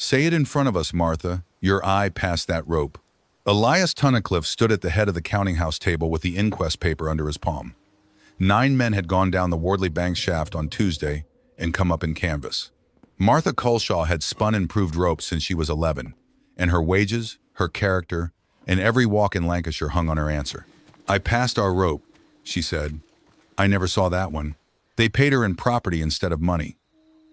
Say it in front of us, Martha. Your eye passed that rope. Elias Tunnicliffe stood at the head of the counting-house table with the inquest paper under his palm. 9 men had gone down the Wardley Bank shaft on Tuesday and come up in canvas. Martha Culshaw had spun improved ropes since she was 11, and her wages, her character, and every walk in Lancashire hung on her answer. I passed our rope, she said. I never saw that one. They paid her in property instead of money.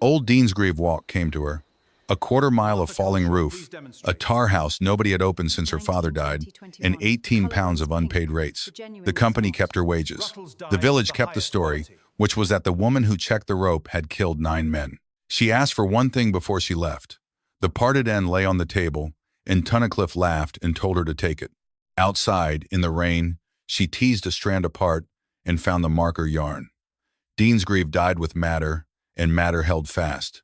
Old Deansgreave Walk came to her. A quarter-mile of falling roof, a tar house nobody had opened since her father died, and 18 pounds of unpaid rates. The company kept her wages. The village kept the story, which was that the woman who checked the rope had killed 9 men. She asked for one thing before she left. The parted end lay on the table, and Tunnicliffe laughed and told her to take it. Outside, in the rain, she teased a strand apart and found the marker yarn. Deansgreave died with madder, and madder held fast.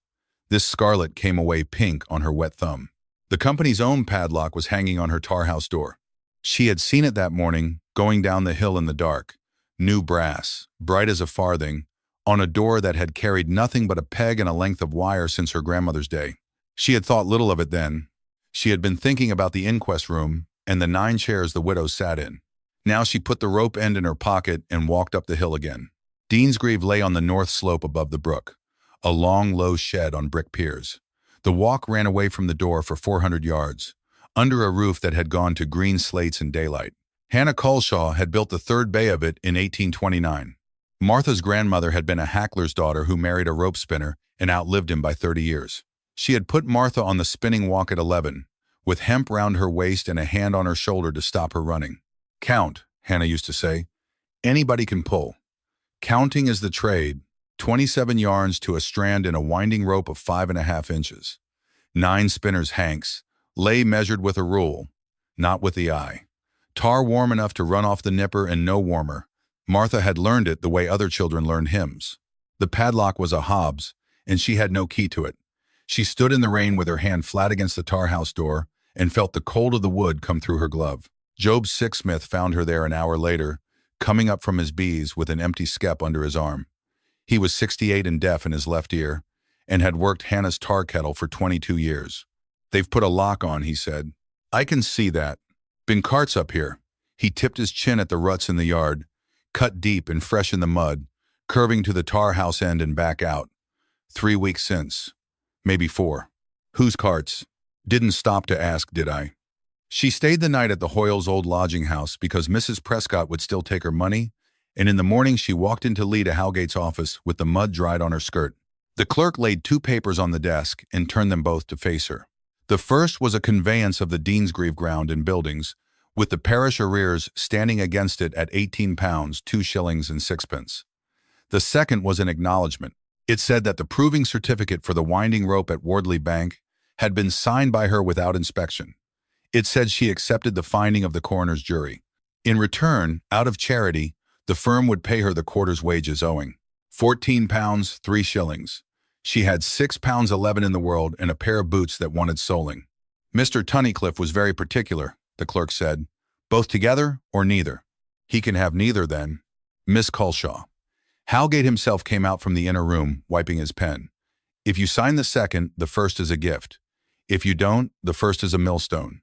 This scarlet came away pink on her wet thumb. The company's own padlock was hanging on her tar house door. She had seen it that morning, going down the hill in the dark, new brass, bright as a farthing, on a door that had carried nothing but a peg and a length of wire since her grandmother's day. She had thought little of it then. She had been thinking about the inquest room and the 9 chairs the widow sat in. Now she put the rope end in her pocket and walked up the hill again. Deansgreave lay on the north slope above the brook, a long, low shed on brick piers. The walk ran away from the door for 400 yards, under a roof that had gone to green slates and daylight. Hannah Culshaw had built the third bay of it in 1829. Martha's grandmother had been a hackler's daughter who married a rope spinner and outlived him by 30 years. She had put Martha on the spinning walk at 11, with hemp round her waist and a hand on her shoulder to stop her running. Count, Hannah used to say. Anybody can pull. Counting is the trade. 27 yarns to a strand in a winding rope of 5.5 inches. 9 spinners' hanks, lay measured with a rule, not with the eye. Tar warm enough to run off the nipper and no warmer. Martha had learned it the way other children learn hymns. The padlock was a Hobbs, and she had no key to it. She stood in the rain with her hand flat against the tar house door and felt the cold of the wood come through her glove. Job's sixsmith found her there an hour later, coming up from his bees with an empty skep under his arm. He was 68 and deaf in his left ear, and had worked Hannah's tar kettle for 22 years. They've put a lock on, he said. I can see that. Been carts up here. He tipped his chin at the ruts in the yard, cut deep and fresh in the mud, curving to the tar house end and back out. 3 weeks since. Maybe 4. Whose carts? Didn't stop to ask, did I? She stayed the night at the Hoyles' old lodging house because Mrs. Prescott would still take her money, and in the morning she walked into Leda Howgate's office with the mud dried on her skirt. The clerk laid 2 papers on the desk and turned them both to face her. The first was a conveyance of the Deansgreave ground and buildings, with the parish arrears standing against it at 18 pounds, 2 shillings and 6pence. The second was an acknowledgement. It said that the proving certificate for the winding rope at Wardley Bank had been signed by her without inspection. It said she accepted the finding of the coroner's jury. In return, out of charity, the firm would pay her the quarter's wages owing. 14 pounds, 3 shillings. She had 6 pounds 11 in the world and a pair of boots that wanted soling. Mr. Tunnicliffe was very particular, the clerk said. Both together or neither? He can have neither then. Miss Culshaw. Howgate himself came out from the inner room, wiping his pen. If you sign the second, the first is a gift. If you don't, the first is a millstone.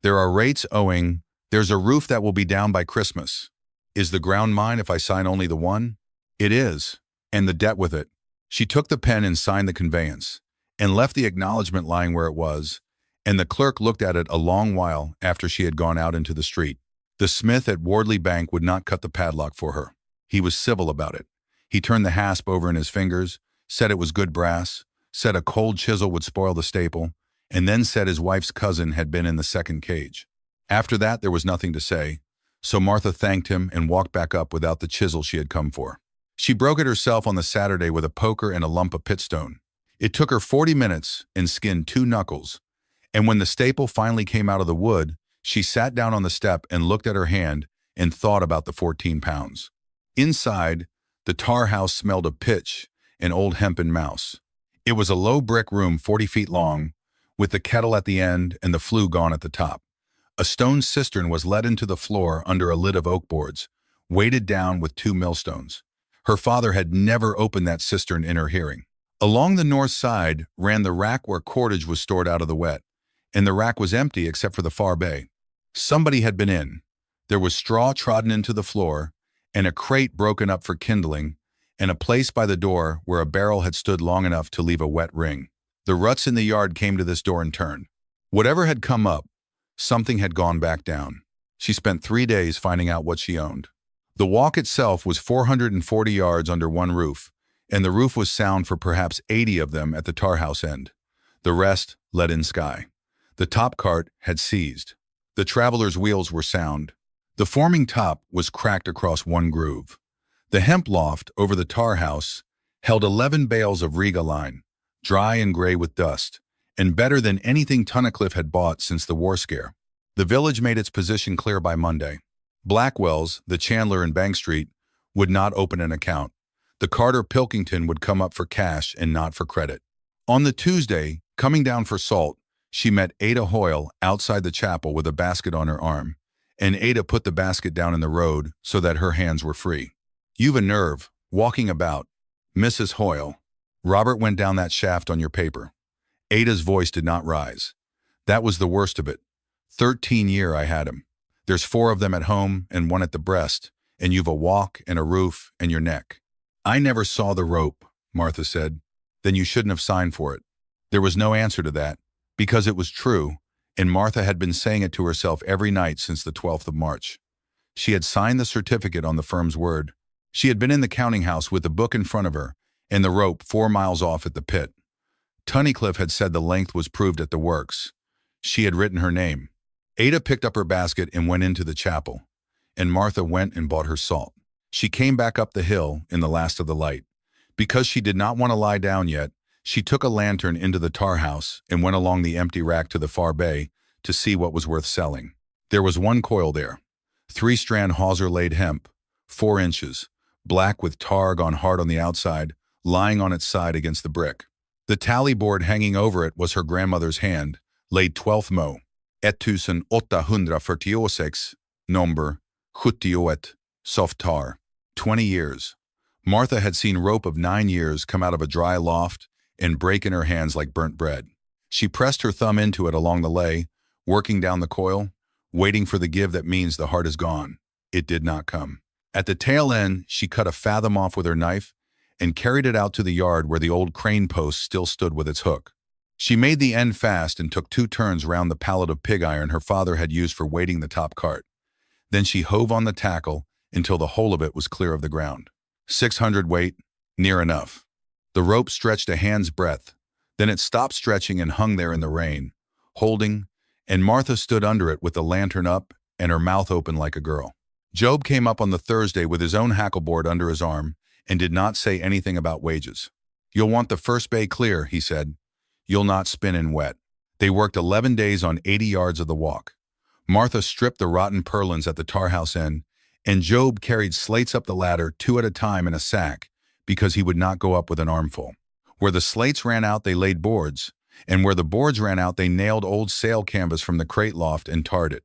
There are rates owing. There's a roof that will be down by Christmas. Is the ground mine if I sign only the one? It is, and the debt with it. She took the pen and signed the conveyance, and left the acknowledgement lying where it was, and the clerk looked at it a long while after she had gone out into the street. The smith at Wardley Bank would not cut the padlock for her. He was civil about it. He turned the hasp over in his fingers, said it was good brass, said a cold chisel would spoil the staple, and then said his wife's cousin had been in the second cage. After that, there was nothing to say, so Martha thanked him and walked back up without the chisel she had come for. She broke it herself on the Saturday with a poker and a lump of pitstone. It took her 40 minutes and skinned 2 knuckles, and when the staple finally came out of the wood, she sat down on the step and looked at her hand and thought about the 14 pounds. Inside, the tar house smelled of pitch and old hempen mouse. It was a low brick room 40 feet long, with the kettle at the end and the flue gone at the top. A stone cistern was let into the floor under a lid of oak boards, weighted down with 2 millstones. Her father had never opened that cistern in her hearing. Along the north side ran the rack where cordage was stored out of the wet, and the rack was empty except for the far bay. Somebody had been in. There was straw trodden into the floor, and a crate broken up for kindling, and a place by the door where a barrel had stood long enough to leave a wet ring. The ruts in the yard came to this door in turn. Whatever had come up, something had gone back down. She spent 3 days finding out what she owned. The walk itself was 440 yards under one roof, and the roof was sound for perhaps 80 of them at the tar house end. The rest let in sky. The top cart had seized. The travelers' wheels were sound. The forming top was cracked across one groove. The hemp loft over the tar house held 11 bales of Riga line, dry and gray with dust, and better than anything Tunnicliffe had bought since the war scare. The village made its position clear by Monday. Blackwell's, the chandler in Bank Street, would not open an account. The carter Pilkington would come up for cash and not for credit. On the Tuesday, coming down for salt, she met Ada Hoyle outside the chapel with a basket on her arm, and Ada put the basket down in the road so that her hands were free. "You've a nerve, walking about. Mrs. Hoyle, Robert went down that shaft on your paper." Ada's voice did not rise. "That was the worst of it. 13 year I had him. There's 4 of them at home and 1 at the breast, and you've a walk and a roof and your neck." "I never saw the rope," Martha said. "Then you shouldn't have signed for it." There was no answer to that, because it was true, and Martha had been saying it to herself every night since the 12th of March. She had signed the certificate on the firm's word. She had been in the counting house with the book in front of her and the rope 4 miles off at the pit. Tunnicliffe had said the length was proved at the works. She had written her name. Ada picked up her basket and went into the chapel, and Martha went and bought her salt. She came back up the hill in the last of the light. Because she did not want to lie down yet, she took a lantern into the tar house and went along the empty rack to the far bay to see what was worth selling. There was 1 coil there, 3-strand hawser-laid hemp, 4 inches, black with tar gone hard on the outside, lying on its side against the brick. The tally board hanging over it was her grandmother's hand, laid 12th Mo, 1846, number 78, soft tar, 20 years. Martha had seen rope of 9 years come out of a dry loft and break in her hands like burnt bread. She pressed her thumb into it along the lay, working down the coil, waiting for the give that means the heart is gone. It did not come. At the tail end, she cut a fathom off with her knife and carried it out to the yard where the old crane post still stood with its hook. She made the end fast and took 2 turns round the pallet of pig iron her father had used for weighting the top cart. Then she hove on the tackle until the whole of it was clear of the ground. 600 weight, near enough. The rope stretched a hand's breadth. Then it stopped stretching and hung there in the rain, holding, and Martha stood under it with the lantern up and her mouth open like a girl. Job came up on the Thursday with his own hackleboard under his arm and did not say anything about wages. "You'll want the first bay clear," he said. "You'll not spin in wet." They worked 11 days on 80 yards of the walk. Martha stripped the rotten purlins at the tar house end, and Job carried slates up the ladder 2 at a time in a sack because he would not go up with an armful. Where the slates ran out, they laid boards, and where the boards ran out, they nailed old sail canvas from the crate loft and tarred it.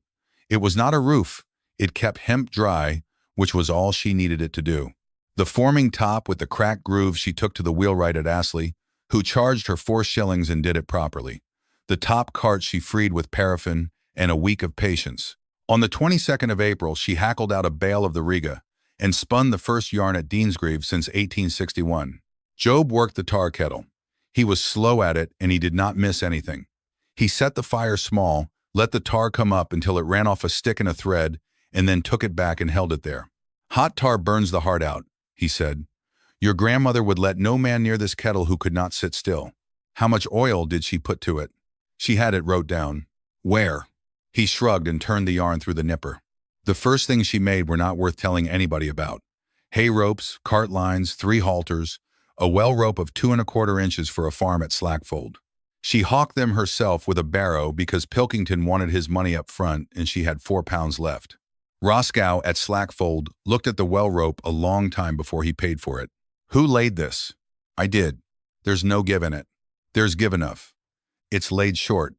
It was not a roof. It kept hemp dry, which was all she needed it to do. The forming top with the cracked groove she took to the wheelwright at Astley, who charged her 4 shillings and did it properly. The top cart she freed with paraffin and a week of patience. On the 22nd of April, she hackled out a bale of the Riga and spun the first yarn at Deansgreave since 1861. Job worked the tar kettle. He was slow at it, and he did not miss anything. He set the fire small, let the tar come up until it ran off a stick and a thread, and then took it back and held it there. "Hot tar burns the heart out," he said. "Your grandmother would let no man near this kettle who could not sit still." "How much oil did she put to it?" She had it wrote down. "Where?" He shrugged and turned the yarn through the nipper. "The first things she made were not worth telling anybody about. Hay ropes, cart lines, 3 halters, a well rope of 2 1/4 inches for a farm at Slackfold. She hawked them herself with a barrow because Pilkington wanted his money up front and she had £4 left. Roscoe at Slackfold looked at the well rope a long time before he paid for it. "Who laid this?" "I did. There's no give in it." "There's give enough. It's laid short.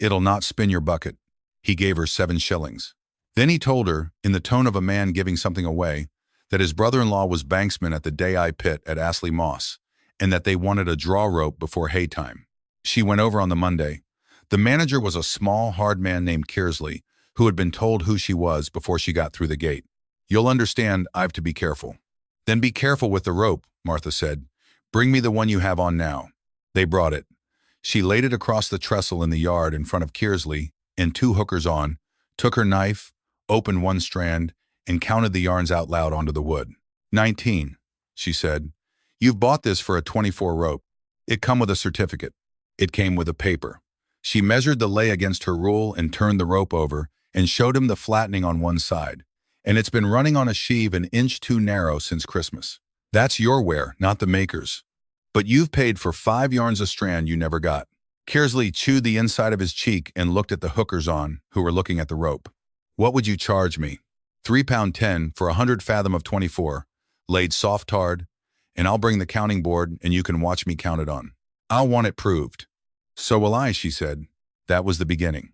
It'll not spin your bucket." He gave her 7 shillings. Then he told her, in the tone of a man giving something away, that his brother-in-law was banksman at the Day-Eye Pit at Astley Moss, and that they wanted a draw rope before hay time. She went over on the Monday. The manager was a small, hard man named Kearsley, who had been told who she was before she got through the gate. "You'll understand I've to be careful." "Then be careful with the rope," Martha said. "Bring me the one you have on now." They brought it. She laid it across the trestle in the yard in front of Kearsley, and 2 hookers on, took her knife, opened one strand, and counted the yarns out loud onto the wood. 19, she said. "You've bought this for a 24 rope. It come with a certificate." It came with a paper. She measured the lay against her rule and turned the rope over and showed him the flattening on one side. "And it's been running on a sheave an inch too narrow since Christmas. That's your wear, not the maker's. But you've paid for 5 yarns a strand you never got." Kearsley chewed the inside of his cheek and looked at the hookers on, who were looking at the rope. "What would you charge me?" £3.10 for 100 fathom of 24, laid soft hard, and I'll bring the counting board and you can watch me count it on. I'll want it proved." "So will I," she said. That was the beginning.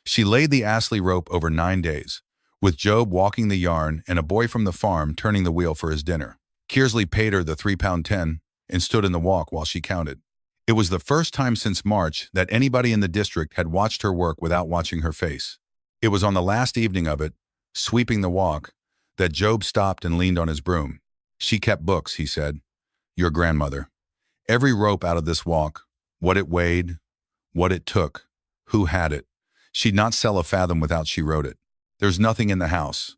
She laid the Astley rope over 9 days, with Job walking the yarn and a boy from the farm turning the wheel for his dinner. Kearsley paid her the £3.10 and stood in the walk while she counted. It was the first time since March that anybody in the district had watched her work without watching her face. It was on the last evening of it, sweeping the walk, that Job stopped and leaned on his broom. "She kept books," he said. "Your grandmother. Every rope out of this walk, what it weighed, what it took, who had it. She'd not sell a fathom without she wrote it. There's nothing in the house.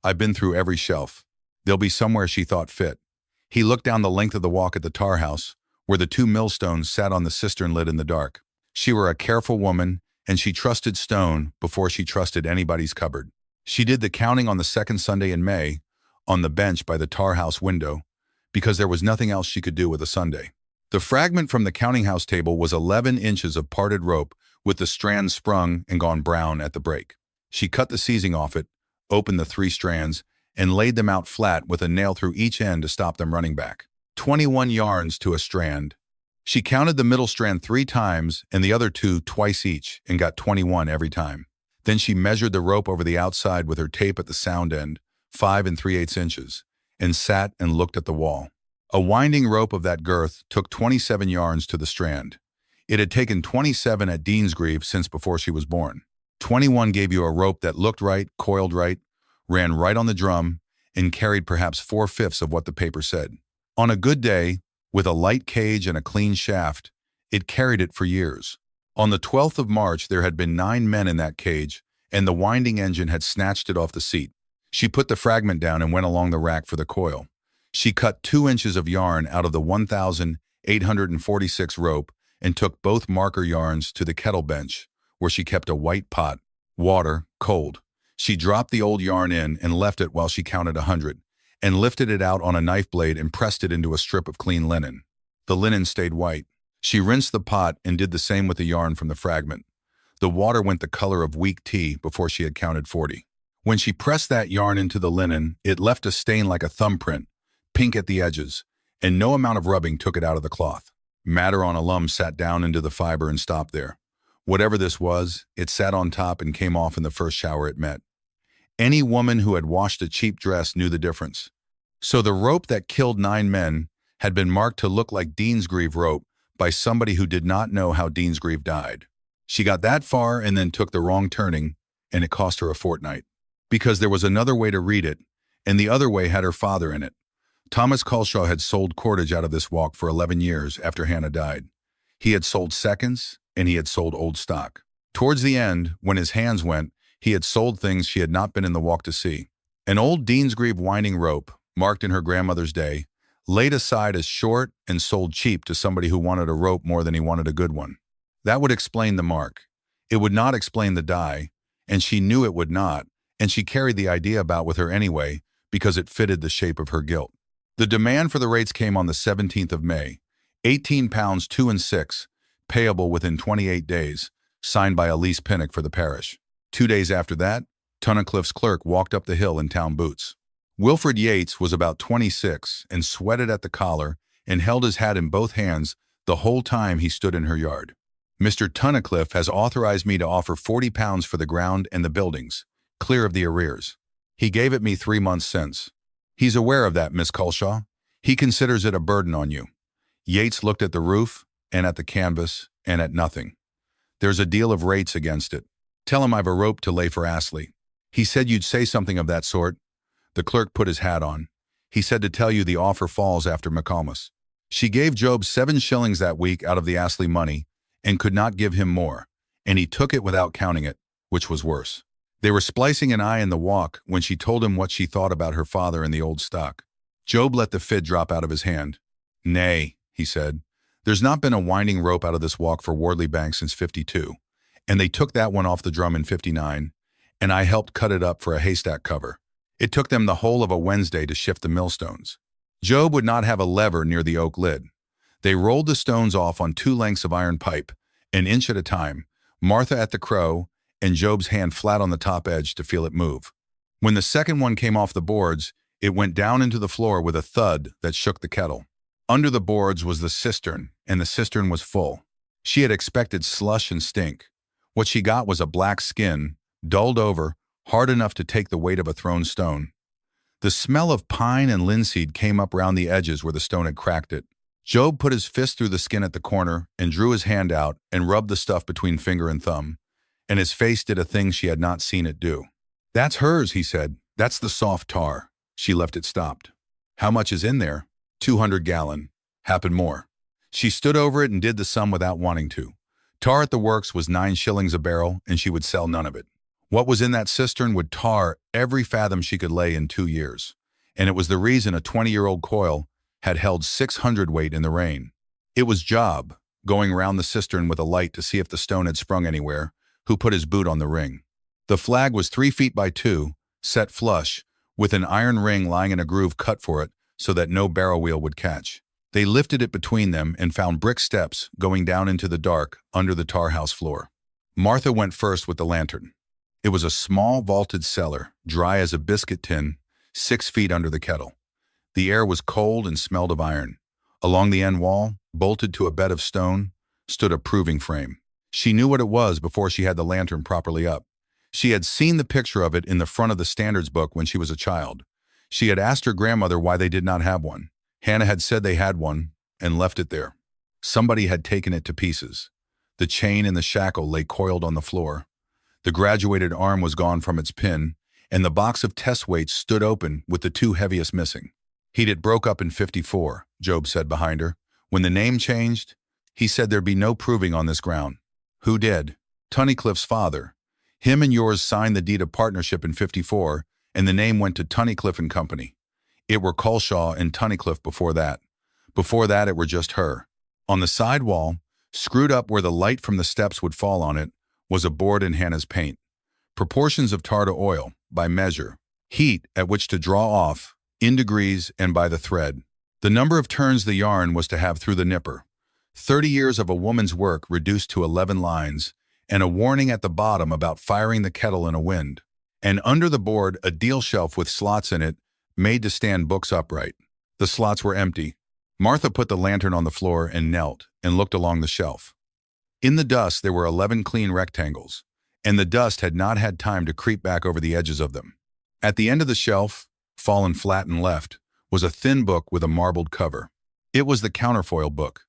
I've been through every shelf. There'll be somewhere she thought fit." He looked down the length of the walk at the tar house, where the 2 millstones sat on the cistern lid in the dark. She were a careful woman, and she trusted stone before she trusted anybody's cupboard. She did the counting on the 2nd Sunday in May, on the bench by the tar house window, because there was nothing else she could do with a Sunday. The fragment from the counting house table was 11 inches of parted rope with the strands sprung and gone brown at the break. She cut the seizing off it, opened the 3 strands, and laid them out flat with a nail through each end to stop them running back. 21 yarns to a strand. She counted the middle strand 3 times and the other 2 twice each and got 21 every time. Then she measured the rope over the outside with her tape at the sound end, 5 3/8 inches, and sat and looked at the wall. A winding rope of that girth took 27 yarns to the strand. It had taken 27 at Deansgreave since before she was born. 21 gave you a rope that looked right, coiled right, ran right on the drum, and carried perhaps 4/5 of what the paper said. On a good day, with a light cage and a clean shaft, it carried it for years. On the 12th of March, there had been 9 men in that cage, and the winding engine had snatched it off the seat. She put the fragment down and went along the rack for the coil. She cut 2 inches of yarn out of the 1,846 rope and took both marker yarns to the kettle bench, where she kept a white pot, water, cold. She dropped the old yarn in and left it while she counted 100, and lifted it out on a knife blade and pressed it into a strip of clean linen. The linen stayed white. She rinsed the pot and did the same with the yarn from the fragment. The water went the color of weak tea before she had counted 40. When she pressed that yarn into the linen, it left a stain like a thumbprint, pink at the edges, and no amount of rubbing took it out of the cloth. Madder on alum sat down into the fiber and stopped there. Whatever this was, it sat on top and came off in the first shower it met. Any woman who had washed a cheap dress knew the difference. So the rope that killed 9 men had been marked to look like Deansgreave rope by somebody who did not know how Deansgreave died. She got that far and then took the wrong turning, and it cost her a fortnight. Because there was another way to read it, and the other way had her father in it. Thomas Culshaw had sold cordage out of this walk for 11 years after Hannah died. He had sold seconds, and he had sold old stock. Towards the end, when his hands went, he had sold things she had not been in the walk to see. An old Deansgreave winding rope, marked in her grandmother's day, laid aside as short and sold cheap to somebody who wanted a rope more than he wanted a good one. That would explain the mark. It would not explain the dye, and she knew it would not, and she carried the idea about with her anyway because it fitted the shape of her guilt. The demand for the rates came on the 17th of May, £18 2 and 6, payable within 28 days, signed by Elise Pinnock for the parish. 2 days after that, Tunnicliffe's clerk walked up the hill in town boots. Wilfred Yates was about 26 and sweated at the collar and held his hat in both hands the whole time he stood in her yard. "Mr. Tunnicliffe has authorized me to offer £40 for the ground and the buildings, clear of the arrears. He gave it me 3 months since. He's aware of that, Miss Culshaw. He considers it a burden on you. Yates looked at the roof, and at the canvas, and at nothing. There's a deal of rates against it. Tell him I've a rope to lay for Astley. He said you'd say something of that sort. The clerk put his hat on. He said to tell you the offer falls after McCalmus. She gave Job 7 shillings that week out of the Astley money and could not give him more, and he took it without counting it, which was worse. They were splicing an eye in the walk when she told him what she thought about her father and the old stock. Job let the fid drop out of his hand. Nay, he said, there's not been a winding rope out of this walk for Wardley Bank since '52, and they took that one off the drum in '59, and I helped cut it up for a haystack cover. It took them the whole of a Wednesday to shift the millstones. Job would not have a lever near the oak lid. They rolled the stones off on 2 lengths of iron pipe, an inch at a time, Martha at the crow, and Job's hand flat on the top edge to feel it move. When the second one came off the boards, it went down into the floor with a thud that shook the kettle. Under the boards was the cistern, and the cistern was full. She had expected slush and stink. What she got was a black skin, dulled over, hard enough to take the weight of a thrown stone. The smell of pine and linseed came up round the edges where the stone had cracked it. Job put his fist through the skin at the corner and drew his hand out and rubbed the stuff between finger and thumb, and his face did a thing she had not seen it do. That's hers, he said. That's the soft tar. She left it stopped. How much is in there? 200 gallon. Happen more. She stood over it and did the sum without wanting to. Tar at the works was 9 shillings a barrel, and she would sell none of it. What was in that cistern would tar every fathom she could lay in 2 years, and it was the reason a 20-year-old coil had held 600 weight in the rain. It was Job, going round the cistern with a light to see if the stone had sprung anywhere, who put his boot on the ring. The flag was 3 feet by 2, set flush, with an iron ring lying in a groove cut for it so that no barrel wheel would catch. They lifted it between them and found brick steps going down into the dark under the tar house floor. Martha went first with the lantern. It was a small vaulted cellar, dry as a biscuit tin, 6 feet under the kettle. The air was cold and smelled of iron. Along the end wall, bolted to a bed of stone, stood a proving frame. She knew what it was before she had the lantern properly up. She had seen the picture of it in the front of the standards book when she was a child. She had asked her grandmother why they did not have one. Hannah had said they had one and left it there. Somebody had taken it to pieces. The chain and the shackle lay coiled on the floor. The graduated arm was gone from its pin, and the box of test weights stood open with the 2 heaviest missing. It broke up in '54, Job said behind her. When the name changed, he said there'd be no proving on this ground. Who did? Tunnicliffe's father. Him and yours signed the deed of partnership in '54, and the name went to Tunnicliffe and Company. It were Culshaw and Tunnicliffe before that. Before that, it were just her. On the side wall, screwed up where the light from the steps would fall on it, was a board in Hannah's paint. Proportions of tar to oil, by measure. Heat at which to draw off, in degrees and by the thread. The number of turns the yarn was to have through the nipper. 30 years of a woman's work reduced to 11 lines, and a warning at the bottom about firing the kettle in a wind. And under the board, a deal shelf with slots in it, made to stand books upright. The slots were empty. Martha put the lantern on the floor and knelt and looked along the shelf. In the dust there were 11 clean rectangles, and the dust had not had time to creep back over the edges of them. At the end of the shelf, fallen flat and left, was a thin book with a marbled cover. It was the counterfoil book.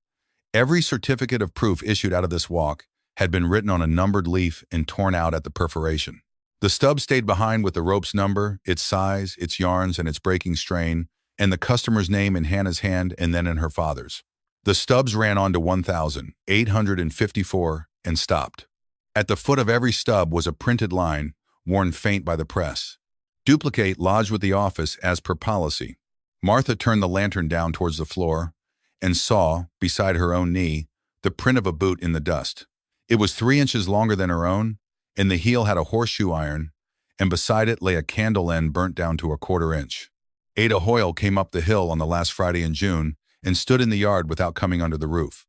Every certificate of proof issued out of this walk had been written on a numbered leaf and torn out at the perforation. The stub stayed behind with the rope's number, its size, its yarns, and its breaking strain, and the customer's name in Hannah's hand and then in her father's. The stubs ran on to 1,854 and stopped. At the foot of every stub was a printed line, worn faint by the press. Duplicate lodged with the office as per policy. Martha turned the lantern down towards the floor and saw, beside her own knee, the print of a boot in the dust. It was 3 inches longer than her own, and the heel had a horseshoe iron, and beside it lay a candle end burnt down to a 1/4 inch. Ada Hoyle came up the hill on the last Friday in June and stood in the yard without coming under the roof.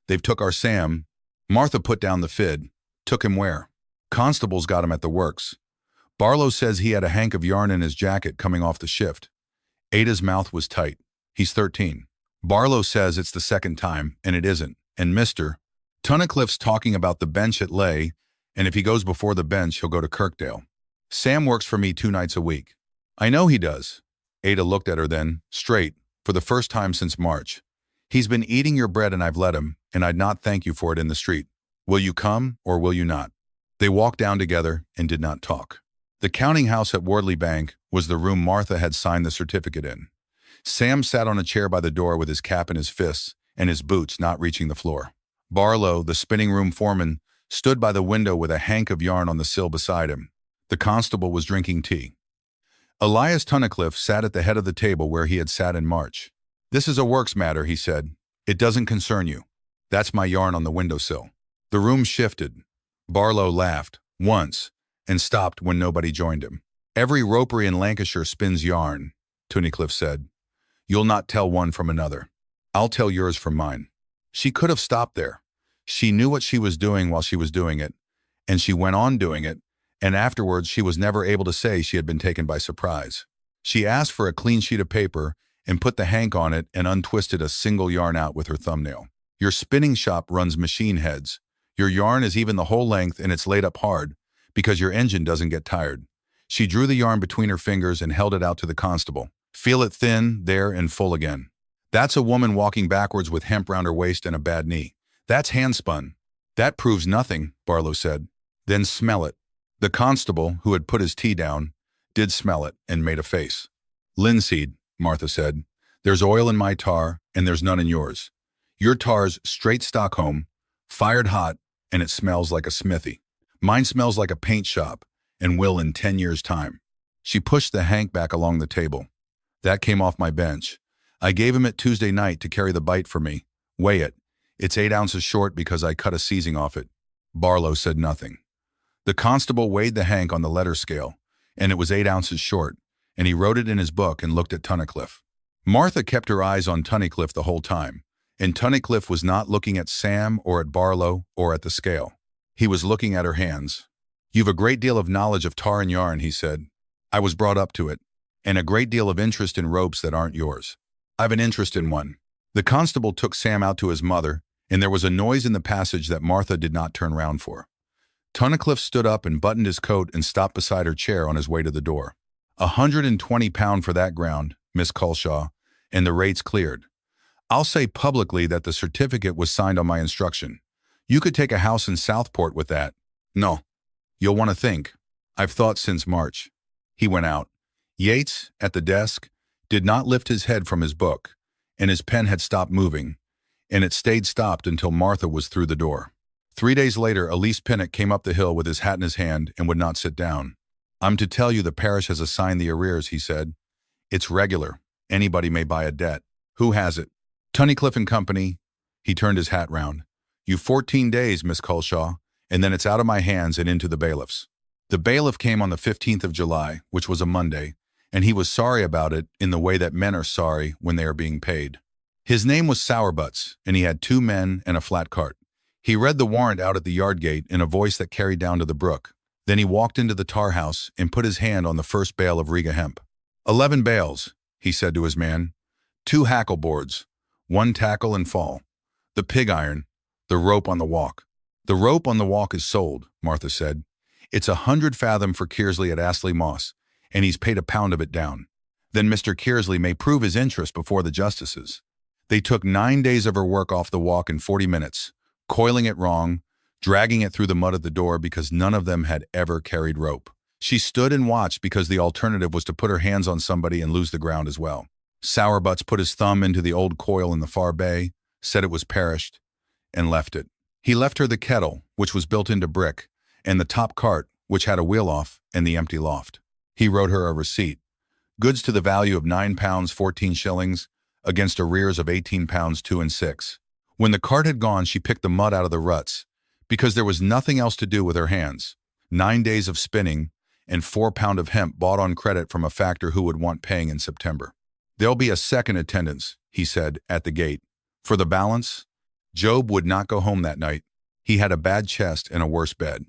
They've took our Sam. Martha put down the fid. Took him where? Constables got him at the works. Barlow says he had a hank of yarn in his jacket coming off the shift. Ada's mouth was tight. He's 13. Barlow says it's the second time, and it isn't. And Mr. Tunnicliffe's talking about the bench at Lay, and if he goes before the bench, he'll go to Kirkdale. Sam works for me 2 nights a week. I know he does. Ada looked at her then, straight, for the first time since March. He's been eating your bread and I've let him, and I'd not thank you for it in the street. Will you come or will you not?" They walked down together and did not talk. The counting house at Wardley Bank was the room Martha had signed the certificate in. Sam sat on a chair by the door with his cap in his fists and his boots not reaching the floor. Barlow, the spinning room foreman, stood by the window with a hank of yarn on the sill beside him. The constable was drinking tea. Elias Tunnicliffe sat at the head of the table where he had sat in March. "This is a works matter," he said. "It doesn't concern you. That's my yarn on the windowsill." The room shifted. Barlow laughed, once, and stopped when nobody joined him. "Every ropery in Lancashire spins yarn," Tunnicliffe said. "You'll not tell one from another. I'll tell yours from mine." She could have stopped there. She knew what she was doing while she was doing it, and she went on doing it, and afterwards she was never able to say she had been taken by surprise. She asked for a clean sheet of paper and put the hank on it and untwisted a single yarn out with her thumbnail. "Your spinning shop runs machine heads. Your yarn is even the whole length and it's laid up hard because your engine doesn't get tired." She drew the yarn between her fingers and held it out to the constable. "Feel it thin, there, and full again. That's a woman walking backwards with hemp round her waist and a bad knee. That's hand-spun." "That proves nothing," Barlow said. "Then smell it." The constable, who had put his tea down, did smell it and made a face. "Linseed," Martha said. "There's oil in my tar, and there's none in yours. Your tar's straight Stockholm, fired hot, and it smells like a smithy. Mine smells like a paint shop, and will in 10 years' time." She pushed the hank back along the table. "That came off my bench. I gave him it Tuesday night to carry the bite for me. Weigh it. It's 8 ounces short because I cut a seizing off it." Barlow said nothing. The constable weighed the hank on the letter scale, and it was 8 ounces short, and he wrote it in his book and looked at Tunnicliffe. Martha kept her eyes on Tunnicliffe the whole time, and Tunnicliffe was not looking at Sam or at Barlow or at the scale. He was looking at her hands. "You've a great deal of knowledge of tar and yarn," he said. "I was brought up to it, and a great deal of interest in ropes that aren't yours." "I've an interest in one." The constable took Sam out to his mother, and there was a noise in the passage that Martha did not turn round for. Tunnicliffe stood up and buttoned his coat and stopped beside her chair on his way to the door. £120 for that ground, Miss Culshaw, and the rate's cleared. I'll say publicly that the certificate was signed on my instruction. You could take a house in Southport with that." "No. You'll want to think. I've thought since March." He went out. Yates, at the desk, did not lift his head from his book, and his pen had stopped moving, and it stayed stopped until Martha was through the door. 3 days later, Elise Pinnock came up the hill with his hat in his hand and would not sit down. "I'm to tell you the parish has assigned the arrears," he said. "It's regular. Anybody may buy a debt." "Who has it?" "Tunnicliffe and Company." He turned his hat round. "You've 14 days, Miss Culshaw, and then it's out of my hands and into the bailiff's." The bailiff came on the 15th of July, which was a Monday, and he was sorry about it in the way that men are sorry when they are being paid. His name was Sourbuts, and he had 2 men and a flat cart. He read the warrant out at the yard gate in a voice that carried down to the brook. Then he walked into the tar house and put his hand on the first bale of Riga hemp. 11 bales, he said to his man. 2 hackle boards, 1 tackle and fall. The pig iron, the rope on the walk. "The rope on the walk is sold," Martha said. "It's 100 fathom for Kearsley at Astley Moss, and he's paid £1 of it down. Then Mr. Kearsley may prove his interest before the justices." They took 9 days of her work off the walk in 40 minutes, coiling it wrong, dragging it through the mud at the door because none of them had ever carried rope. She stood and watched because the alternative was to put her hands on somebody and lose the ground as well. Sourbuts put his thumb into the old coil in the far bay, said it was perished, and left it. He left her the kettle, which was built into brick, and the top cart, which had a wheel off, and the empty loft. He wrote her a receipt. Goods to the value of £9 14 shillings, against arrears of £18 2 and 6. When the cart had gone, she picked the mud out of the ruts, because there was nothing else to do with her hands. 9 days of spinning, and £4 of hemp bought on credit from a factor who would want paying in September. "There'll be a second attendance," he said, at the gate. For the balance, Job would not go home that night. He had a bad chest and a worse bed.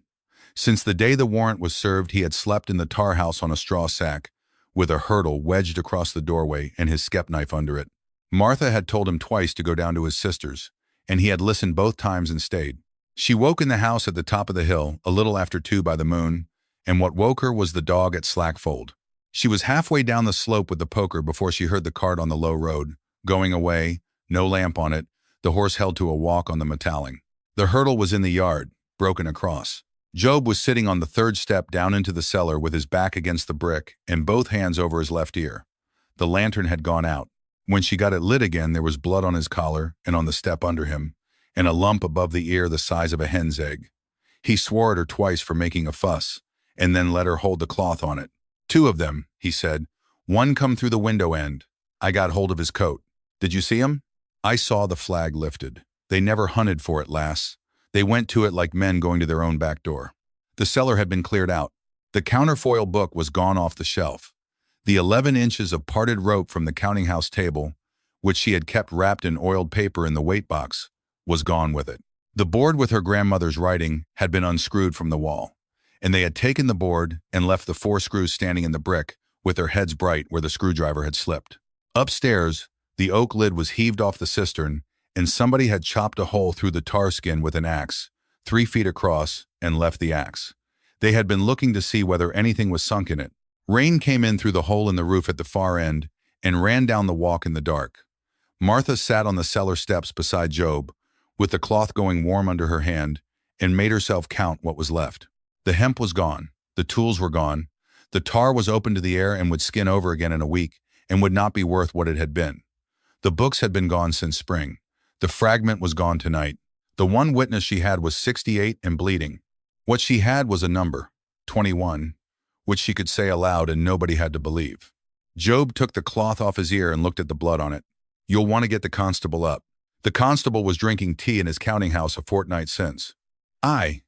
Since the day the warrant was served, he had slept in the tar house on a straw sack, with a hurdle wedged across the doorway and his skep knife under it. Martha had told him twice to go down to his sister's, and he had listened both times and stayed. She woke in the house at the top of the hill, a little after 2 by the moon, and what woke her was the dog at Slackfold. She was halfway down the slope with the poker before she heard the cart on the low road, going away, no lamp on it, the horse held to a walk on the metalling. The hurdle was in the yard, broken across. Job was sitting on the third step down into the cellar with his back against the brick and both hands over his left ear. The lantern had gone out. When she got it lit again, there was blood on his collar and on the step under him, and a lump above the ear the size of a hen's egg. He swore at her twice for making a fuss, and then let her hold the cloth on it. "Two of them," he said. "One come through the window end. I got hold of his coat. Did you see him?" "I saw the flag lifted. They never hunted for it, lass. They went to it like men going to their own back door." The cellar had been cleared out. The counterfoil book was gone off the shelf. The 11 inches of parted rope from the counting house table, which she had kept wrapped in oiled paper in the weight box, was gone with it. The board with her grandmother's writing had been unscrewed from the wall, and they had taken the board and left the 4 screws standing in the brick, with their heads bright where the screwdriver had slipped. Upstairs, the oak lid was heaved off the cistern, and somebody had chopped a hole through the tar skin with an axe, 3 feet across, and left the axe. They had been looking to see whether anything was sunk in it. Rain came in through the hole in the roof at the far end and ran down the walk in the dark. Martha sat on the cellar steps beside Job, with the cloth going warm under her hand, and made herself count what was left. The hemp was gone. The tools were gone. The tar was open to the air and would skin over again in a week and would not be worth what it had been. The books had been gone since spring. The fragment was gone tonight. The one witness she had was 68 and bleeding. What she had was a number, 21, which she could say aloud and nobody had to believe. Job took the cloth off his ear and looked at the blood on it. "You'll want to get the constable up." The constable was drinking tea in his counting house a fortnight since. "Aye."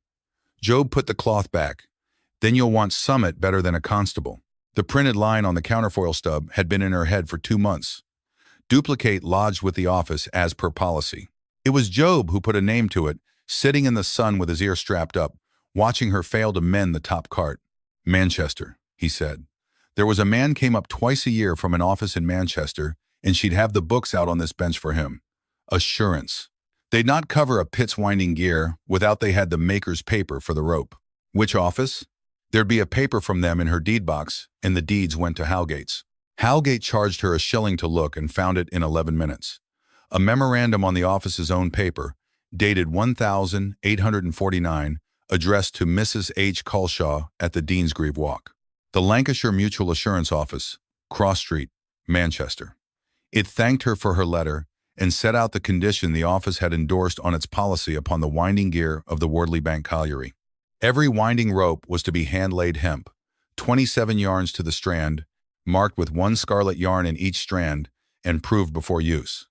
Job put the cloth back. "Then you'll want Summit better than a constable." The printed line on the counterfoil stub had been in her head for 2 months. "Duplicate lodged with the office as per policy." It was Job who put a name to it, sitting in the sun with his ear strapped up, watching her fail to mend the top cart. "Manchester," he said. There was a man came up twice a year from an office in Manchester, and she'd have the books out on this bench for him. Assurance. They'd not cover a pit's winding gear without they had the maker's paper for the rope. Which office? There'd be a paper from them in her deed box, and the deeds went to Howgate's. Howgate charged her a shilling to look and found it in 11 minutes. A memorandum on the office's own paper, dated 1849, addressed to Mrs. H. Culshaw at the Deansgreave Walk. The Lancashire Mutual Assurance Office, Cross Street, Manchester. It thanked her for her letter and set out the condition the office had endorsed on its policy upon the winding gear of the Wardley Bank colliery. Every winding rope was to be hand-laid hemp, 27 yarns to the strand, marked with 1 scarlet yarn in each strand, and proved before use.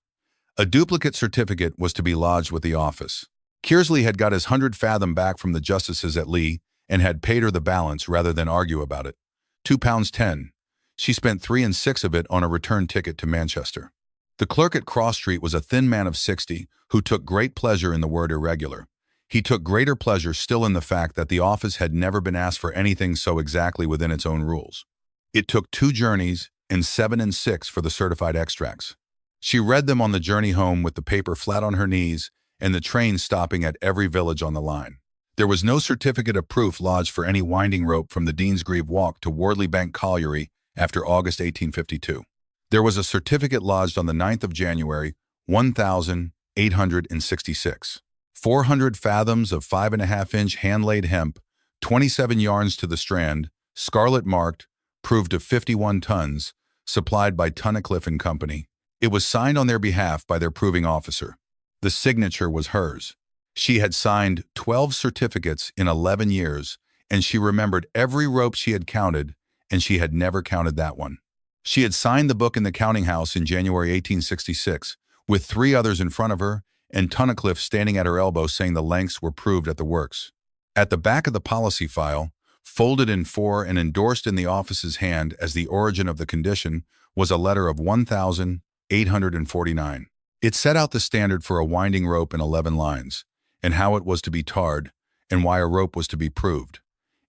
A duplicate certificate was to be lodged with the office. Kearsley had got his 100 fathom back from the justices at Lee and had paid her the balance rather than argue about it. £2.10. She spent 3 and 6 of it on a return ticket to Manchester. The clerk at Cross Street was a thin man of 60 who took great pleasure in the word irregular. He took greater pleasure still in the fact that the office had never been asked for anything so exactly within its own rules. It took 2 journeys and 7 and 6 for the certified extracts. She read them on the journey home with the paper flat on her knees and the train stopping at every village on the line. There was no certificate of proof lodged for any winding rope from the Deansgreave Walk to Wardley Bank colliery after August 1852. There was a certificate lodged on the 9th of January, 1866. 400 fathoms of 5.5-inch hand-laid hemp, 27 yarns to the strand, scarlet marked, proved to 51 tons, supplied by Tunnicliffe and Company. It was signed on their behalf by their proving officer. The signature was hers. She had signed 12 certificates in 11 years, and she remembered every rope she had counted, and she had never counted that one. She had signed the book in the counting house in January 1866, with 3 others in front of her, and Tunnicliffe standing at her elbow saying the lengths were proved at the works. At the back of the policy file, folded in 4 and endorsed in the office's hand as the origin of the condition, was a letter of 1,849. It set out the standard for a winding rope in 11 lines, and how it was to be tarred, and why a rope was to be proved.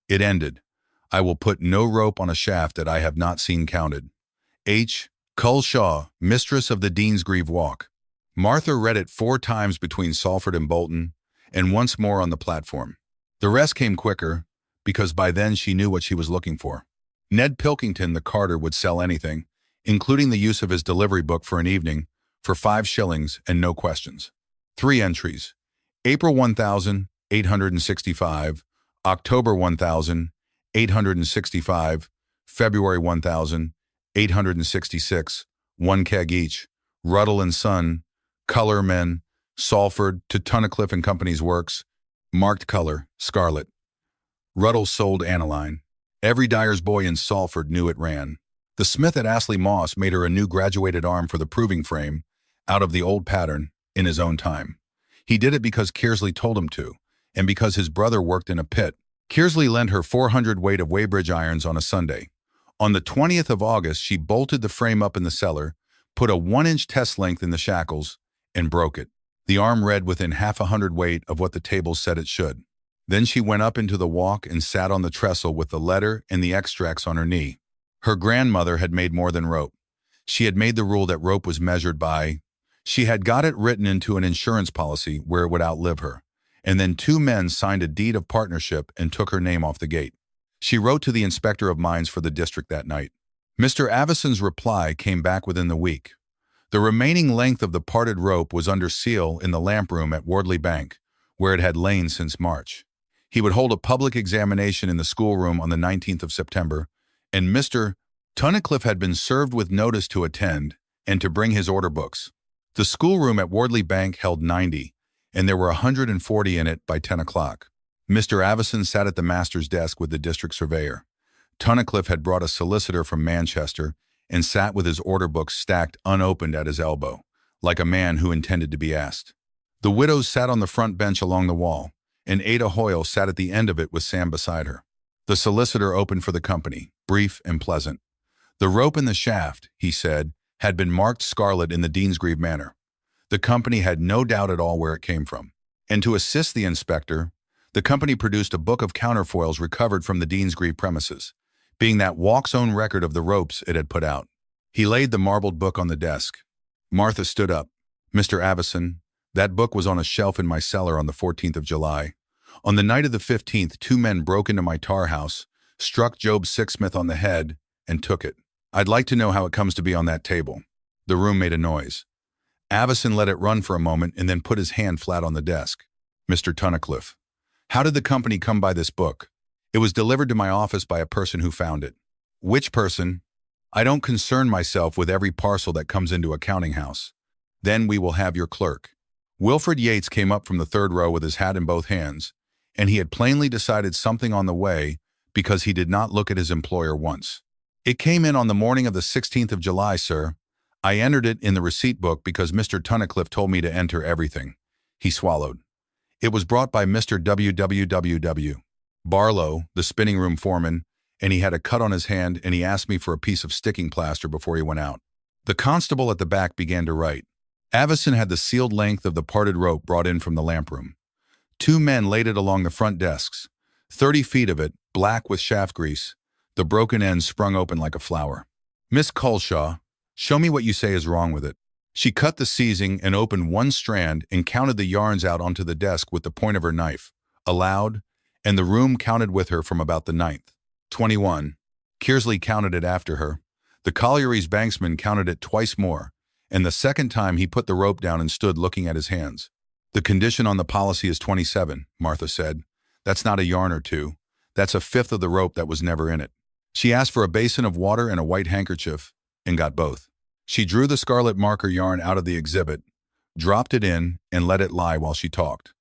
It ended, "I will put no rope on a shaft that I have not seen counted. H. Culshaw, mistress of the Deansgreave Walk." Martha read it 4 times between Salford and Bolton, and once more on the platform. The rest came quicker, because by then she knew what she was looking for. Ned Pilkington, the carter, would sell anything, including the use of his delivery book for an evening, for 5 shillings and no questions. 3 entries. April 1,865, October 1,865, February 1,866, 1 keg each. Ruddle and Son, Color Men, Salford to Tunnicliffe and Company's Works, marked color, scarlet. Ruddle sold aniline. Every dyer's boy in Salford knew it ran. The smith at Astley Moss made her a new graduated arm for the proving frame, out of the old pattern, in his own time. He did it because Kearsley told him to, and because his brother worked in a pit. Kearsley lent her 400 weight of Weybridge irons on a Sunday. On the 20th of August, she bolted the frame up in the cellar, put a 1-inch test length in the shackles, and broke it. The arm read within half a hundredweight of what the tables said it should. Then she went up into the walk and sat on the trestle with the letter and the extracts on her knee. Her grandmother had made more than rope. She had made the rule that rope was measured by. She had got it written into an insurance policy where it would outlive her. And then 2 men signed a deed of partnership and took her name off the gate. She wrote to the inspector of mines for the district that night. Mr. Avison's reply came back within the week. The remaining length of the parted rope was under seal in the lamp room at Wardley Bank, where it had lain since March. He would hold a public examination in the schoolroom on the 19th of September, and Mr. Tunnicliffe had been served with notice to attend and to bring his order books. The schoolroom at Wardley Bank held 90, and there were 140 in it by 10 o'clock. Mr. Avison sat at the master's desk with the district surveyor. Tunnicliffe had brought a solicitor from Manchester and sat with his order books stacked unopened at his elbow, like a man who intended to be asked. The widows sat on the front bench along the wall, and Ada Hoyle sat at the end of it with Sam beside her. The solicitor opened for the company, brief and pleasant. The rope in the shaft, he said, had been marked scarlet in the Deansgreave manner. The company had no doubt at all where it came from. And to assist the inspector, the company produced a book of counterfoils recovered from the Deansgreave premises, being that Walk's own record of the ropes it had put out. He laid the marbled book on the desk. Martha stood up. Mr. Avison, that book was on a shelf in my cellar on the 14th of July. On the night of the 15th, 2 men broke into my tar house, struck Job Sixsmith on the head, and took it. I'd like to know how it comes to be on that table. The room made a noise. Avison let it run for a moment and then put his hand flat on the desk. Mr. Tunnicliffe, how did the company come by this book? It was delivered to my office by a person who found it. Which person? I don't concern myself with every parcel that comes into a counting house. Then we will have your clerk. Wilfred Yates came up from the 3rd row with his hat in both hands, and he had plainly decided something on the way because he did not look at his employer once. It came in on the morning of the 16th of July, sir. I entered it in the receipt book because Mr. Tunnicliffe told me to enter everything. He swallowed. It was brought by Mr. W. Barlow, the spinning room foreman, and he had a cut on his hand, and he asked me for a piece of sticking plaster before he went out. The constable at the back began to write. Avison had the sealed length of the parted rope brought in from the lamp room. 2 men laid it along the front desks, 30 feet of it, black with shaft grease, the broken ends sprung open like a flower. Miss Culshaw, show me what you say is wrong with it. She cut the seizing and opened 1 strand and counted the yarns out onto the desk with the point of her knife, aloud, and the room counted with her from about the 9th. 21. Kearsley counted it after her. The colliery's banksman counted it twice more, and the second time he put the rope down and stood looking at his hands. The condition on the policy is 27, Martha said. That's not a yarn or 2. That's a 1/5 of the rope that was never in it. She asked for a basin of water and a white handkerchief, and got both. She drew the scarlet marker yarn out of the exhibit, dropped it in, and let it lie while she talked.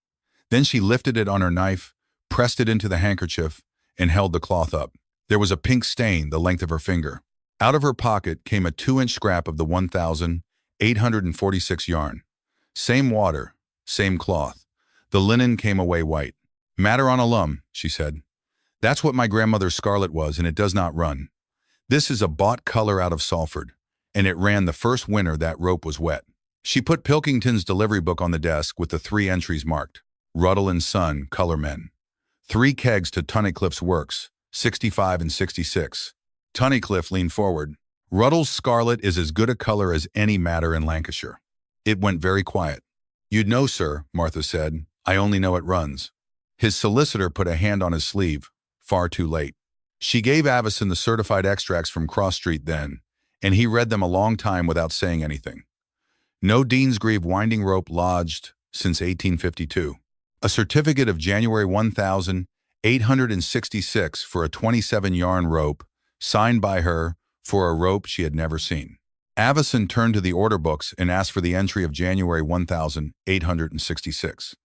Then she lifted it on her knife, pressed it into the handkerchief, and held the cloth up. There was a pink stain the length of her finger. Out of her pocket came a 2-inch scrap of the 1,846 yarn. Same water, same cloth. The linen came away white. Matter on alum, she said. That's what my grandmother's scarlet was, and it does not run. This is a bought color out of Salford, and it ran the first winter that rope was wet. She put Pilkington's delivery book on the desk with the 3 entries marked. Ruddle and Son, color men. 3 kegs to Tunnicliffe's works, 65 and 66. Tunnicliffe leaned forward. Ruddle's scarlet is as good a color as any matter in Lancashire. It went very quiet. You'd know, sir, Martha said. I only know it runs. His solicitor put a hand on his sleeve. Far too late. She gave Avison the certified extracts from Cross Street then, and he read them a long time without saying anything. No Deansgreave winding rope lodged since 1852. A certificate of January 1866 for a 27-yarn rope, signed by her for a rope she had never seen. Avison turned to the order books and asked for the entry of January 1866.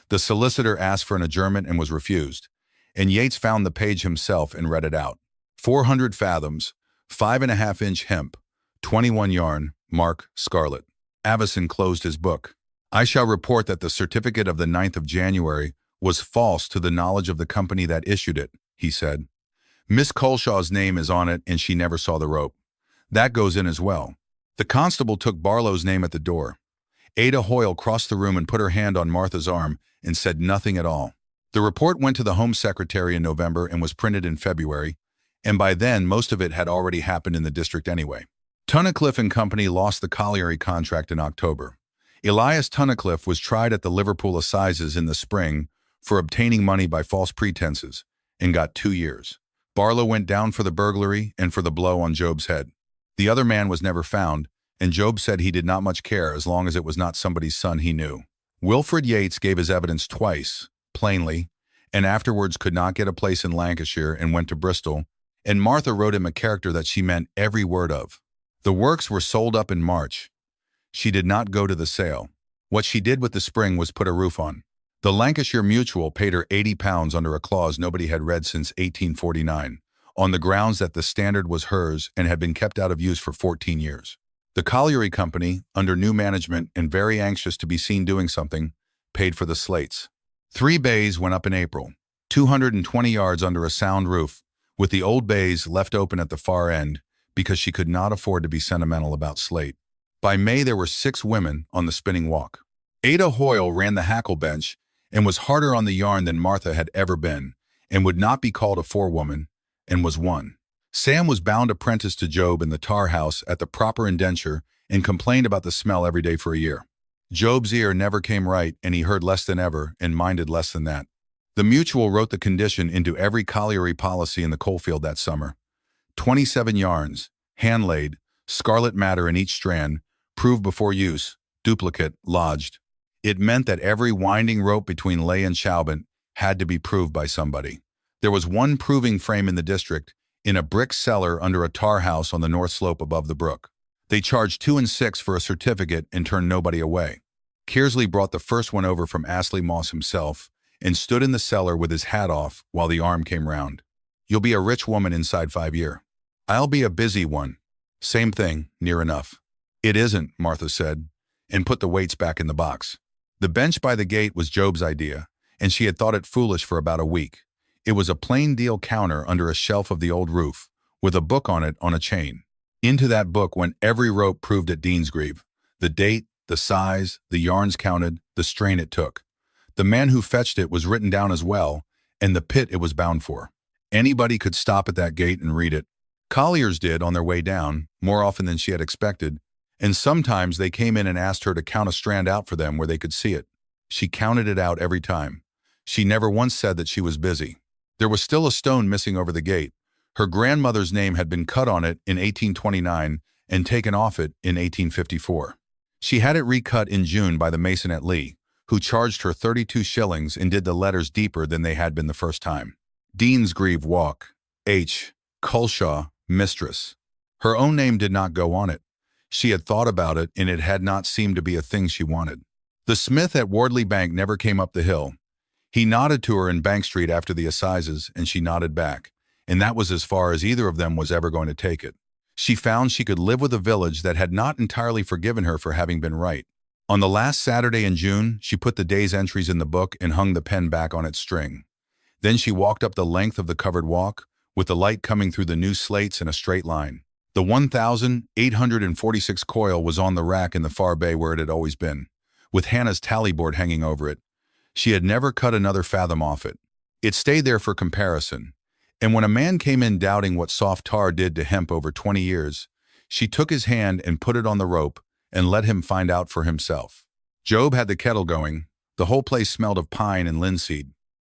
The solicitor asked for an adjournment and was refused, and Yates found the page himself and read it out. 400 fathoms, 5.5-inch hemp, 21 yarn, mark, scarlet. Avison closed his book. I shall report that the certificate of the 9th of January was false to the knowledge of the company that issued it, he said. Miss Culshaw's name is on it and she never saw the rope. That goes in as well. The constable took Barlow's name at the door. Ada Hoyle crossed the room and put her hand on Martha's arm and said nothing at all. The report went to the Home Secretary in November and was printed in February, and by then most of it had already happened in the district anyway. Tunnicliffe and Company lost the colliery contract in October. Elias Tunnicliffe was tried at the Liverpool Assizes in the spring for obtaining money by false pretenses and got 2 years. Barlow went down for the burglary and for the blow on Job's head. The other man was never found, and Job said he did not much care as long as it was not somebody's son he knew. Wilfred Yates gave his evidence twice, plainly, and afterwards could not get a place in Lancashire and went to Bristol, and Martha wrote him a character that she meant every word of. The works were sold up in March. She did not go to the sale. What she did with the spring was put a roof on. The Lancashire Mutual paid her £80 under a clause nobody had read since 1849, on the grounds that the Standard was hers and had been kept out of use for 14 years. The Colliery Company, under new management and very anxious to be seen doing something, paid for the slates. 3 bays went up in April, 220 yards under a sound roof, with the old bays left open at the far end because she could not afford to be sentimental about slate. By May there were 6 women on the spinning walk. Ada Hoyle ran the hackle bench and was harder on the yarn than Martha had ever been, and would not be called a forewoman, and was one. Sam was bound apprentice to Job in the tar house at the proper indenture and complained about the smell every day for a year. Job's ear never came right, and he heard less than ever and minded less than that. The Mutual wrote the condition into every colliery policy in the coalfield that summer. 27 yarns, hand-laid, scarlet matter in each strand, proved before use, duplicate, lodged. It meant that every winding rope between Ley and Chowbent had to be proved by somebody. There was one proving frame in the district, in a brick cellar under a tar house on the north slope above the brook. They charged 2 and 6 for a certificate and turned nobody away. Kearsley brought the first one over from Astley Moss himself and stood in the cellar with his hat off while the arm came round. You'll be a rich woman inside 5 years. I'll be a busy one. Same thing, near enough. It isn't, Martha said, and put the weights back in the box. The bench by the gate was Job's idea, and she had thought it foolish for about a week. It was a plain deal counter under a shelf of the old roof, with a book on it on a chain. Into that book went every rope proved at Deansgreave, the date, the size, the yarns counted, the strain it took. The man who fetched it was written down as well, and the pit it was bound for. Anybody could stop at that gate and read it. Colliers did on their way down, more often than she had expected, and sometimes they came in and asked her to count a strand out for them where they could see it. She counted it out every time. She never once said that she was busy. There was still a stone missing over the gate. Her grandmother's name had been cut on it in 1829 and taken off it in 1854. She had it recut in June by the mason at Lee, who charged her 32 shillings and did the letters deeper than they had been the first time. Deansgreave Walk, H. Culshaw, Mistress. Her own name did not go on it. She had thought about it, and it had not seemed to be a thing she wanted. The smith at Wardley Bank never came up the hill. He nodded to her in Bank Street after the assizes, and she nodded back, and that was as far as either of them was ever going to take it. She found she could live with a village that had not entirely forgiven her for having been right. On the last Saturday in June, she put the day's entries in the book and hung the pen back on its string. Then she walked up the length of the covered walk, with the light coming through the new slates in a straight line. The 1,846 coil was on the rack in the far bay where it had always been, with Hannah's tally board hanging over it. She had never cut another fathom off it. It stayed there for comparison, and when a man came in doubting what soft tar did to hemp over 20 years, she took his hand and put it on the rope and let him find out for himself. Job had the kettle going. The whole place smelled of pine and linseed.